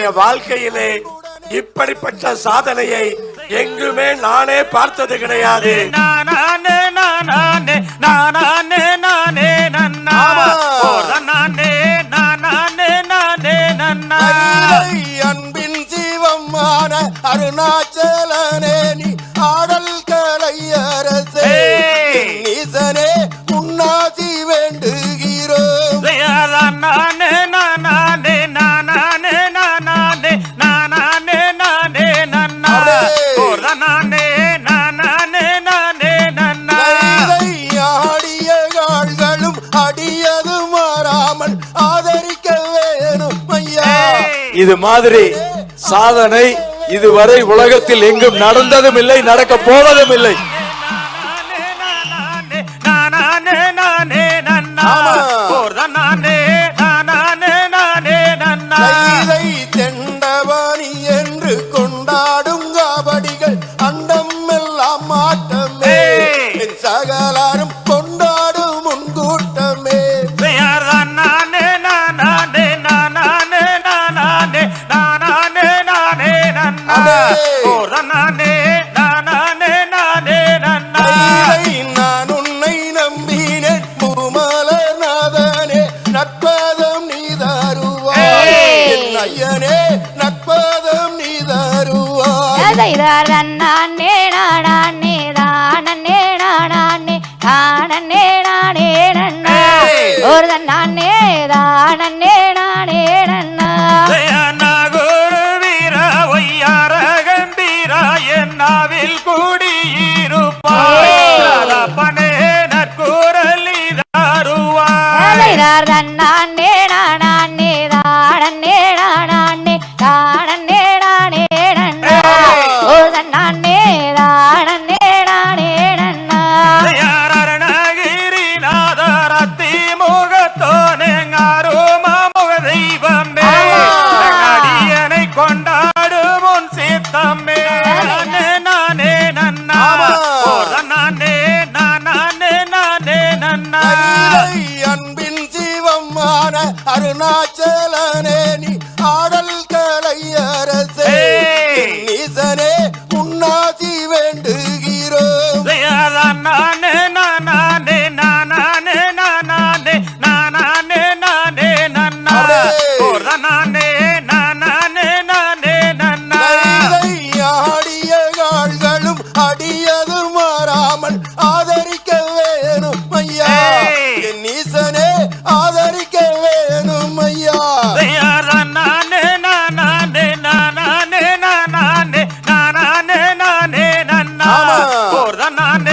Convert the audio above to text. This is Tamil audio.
என்னுடைய வாழ்க்கையிலே இப்படிப்பட்ட சாதனையை எங்குமே நானே பார்த்தது கிடையாது. அன்பின் சிவமான அருணாச்சலனே நீ ஆடல் கலையரசே ஈசனே உன்னாசி வேண்டுகிறோம். ஆடிய கால்களும் அடியது மாறாமல் ஆதரிக்க வேணும் ஐயா. இது மாதிரி சாதனை இதுவரை உலகத்தில் எங்கும் நடந்ததும் இல்லை, நடக்க போவதும் இல்லை. தெண்டவாணி என்று கொண்டாடும் காவடிகள் அண்டம் எல்லாம் மாட்டமே சகலாரும் கொண்டாடும் முன்கூட்டமே. நான் உன்னை நம்பினேன் பூமலநாதனே நற்பதம் நீ தருவாய் என் ஐயனே நற்பதம் நீ தருவாய். நானே நானே தானே நானே தானே நானே நன்னா ஒரு நானே தானே நானே நன்னா நாவில் கூடியிருப்பாய் பனே நற்குரலி தாருவாய். நானே நானே தானே நானே தானே நானே நன்னா ஒரு நானே தானே நானே நன்னா அருணகிரிநாதரத்தி முகத்தோனெங்காருமா முக தெய்வமே அடியனை கொண்டாடும் உன் சித்தமே. அன்பின் சிவமான அருணாச்சலனே நீ ஆடல் கலையரசே ஈசனே உன்னாசி வேண்டுகிறோம். ஆடிய கால்களும் அடியது மாறாமல் ஆதரிக்க வேணும் ஐயா என் ஈசனே ஆதரிக்க வேணும் ஐயா. நானே